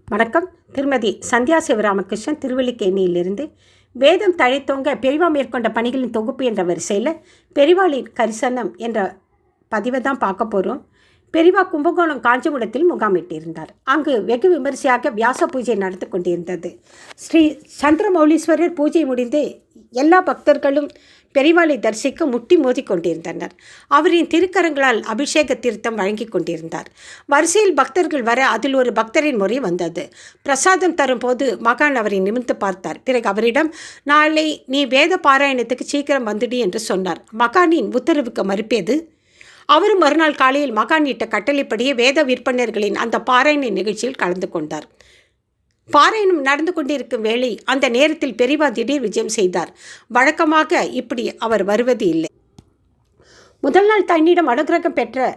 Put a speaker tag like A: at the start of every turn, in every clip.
A: வணக்கம். திருமதி சந்தியா சிவராமகிருஷ்ணன், திருவல்லிக்கேணியிலிருந்து. வேதம் தழைத்தோங்க பெரிவா மேற்கொண்ட பணிகளின் தொகுப்பு என்ற வரிசையில் பெரிவாளின் கரிசனம் என்ற பதிவை தான் பார்க்க போகிறோம். பெரிவா கும்பகோணம் காஞ்சிபுரத்தில் முகாமிட்டிருந்தார். அங்கு வெகு விமரிசையாக வியாச பூஜை நடந்து கொண்டிருந்தது. ஸ்ரீ சந்திரமௌலீஸ்வரர் பூஜை முடிந்து எல்லா பக்தர்களும் பெரிவாளை தரிசிக்க முட்டி மோதி கொண்டிருந்தனர். அவரின் திருக்கரங்களால் அபிஷேக தீர்த்தம் வழங்கி கொண்டிருந்தார். வரிசையில் பக்தர்கள் வர அதில் ஒரு பக்தரின் முறை வந்தது. பிரசாதம் தரும்போது மகான் அவரை நிமிர்ந்து பார்த்தார். பிறகு அவரிடம், நாளை நீ வேத பாராயணத்துக்கு சீக்கிரம் வந்துடு என்று சொன்னார். மகானின் உத்தரவுக்கு மறுப்பேது? அவரும் மறுநாள் காலையில் மகான் இட்ட கட்டளைப்படியே வேத விற்பனர்களின் அந்த பாராயண நிகழ்ச்சியில் கலந்து கொண்டார். பாராயணம் நடந்து கொண்டிருக்கும் வேளை அந்த நேரத்தில் பெரிவா திடீர் விஜயம் செய்தார். வழக்கமாக இப்படி அவர் வருவது இல்லை. முதல் நாள் தன்னிடம் அனுகிரகம் பெற்ற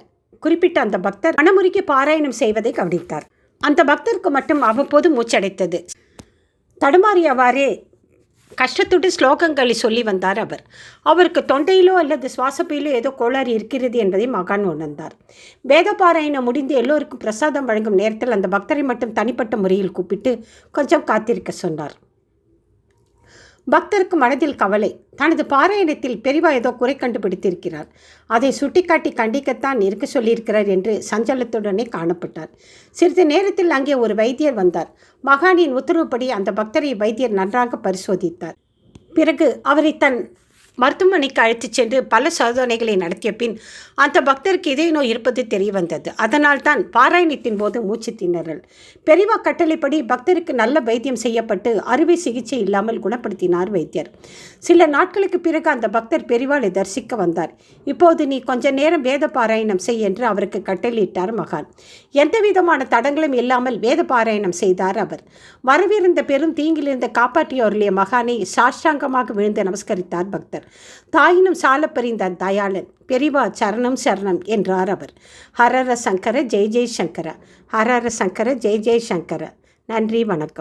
A: குறிப்பிட்ட அந்த பக்தர் மனமுருகி பாராயணம் செய்வதை கவனித்தார். அந்த பக்தருக்கு மட்டும் அவ்வப்போது மூச்சடைத்தது. தடுமாறியவாறே கஷ்டத்துடன் ஸ்லோகங்களை சொல்லி வந்தார் அவர். அவருக்கு தொண்டையிலோ அல்லது சுவாசப்பையிலோ ஏதோ கோளாறு இருக்கிறது என்பதை மகான் உணர்ந்தார். வேத பாராயணம் முடிந்து எல்லோருக்கும் பிரசாதம் வழங்கும் நேரத்தில் அந்த பக்தரை மட்டும் தனிப்பட்ட முறையில் கூப்பிட்டு கொஞ்சம் காத்திருக்க சொன்னார். பக்தருக்கு மனதில் கவலை. தனது பாராயணத்தில் பெரிவா ஏதோ குறை கண்டுபிடித்திருக்கிறார். அதை சுட்டிக்காட்டி கண்டிக்கத்தான் இருக்க சொல்லியிருக்கிறார் என்று சஞ்சலத்துடனே காணப்பட்டார். சிறிது நேரத்தில் அங்கே ஒரு வைத்தியர் வந்தார். மகானின் உத்தரவுப்படி அந்த பக்தரை வைத்தியர் நன்றாக பரிசோதித்தார். பிறகு அவரை தன் மருத்துவமனைக்கு அழைத்துச் சென்று பல சோதனைகளை நடத்திய பின் அந்த பக்தருக்கு இதய நோய் இருப்பது தெரிய வந்தது. அதனால் தான் பாராயணத்தின் போது மூச்சு திணறல். பெரிவா கட்டளைப்படி பக்தருக்கு நல்ல வைத்தியம் செய்யப்பட்டு அறுவை சிகிச்சை இல்லாமல் குணப்படுத்தினார் வைத்தியர். சில நாட்களுக்கு பிறகு அந்த பக்தர் பெரிவாளை தரிசிக்க வந்தார். இப்போது நீ கொஞ்ச நேரம் வேத பாராயணம் செய் என்று அவருக்கு கட்டளையிட்டார் மகான். எந்த விதமான தடங்களும் இல்லாமல் வேத பாராயணம் செய்தார் அவர். வரவிருந்த பெரும் தீங்கிலிருந்து காப்பாற்றியவருடைய மகானை சாஷ்டாங்கமாக விழுந்து நமஸ்கரித்தார் பக்தர். தாயினும் சால பறிந்த தயாளன், பெரிவா சரணம் சரணம் என்றார் அவர். ஹரர சங்கர ஜெய் ஜெய் சங்கர, ஹரர சங்கர ஜெய் ஜெய் சங்கர. நன்றி, வணக்கம்.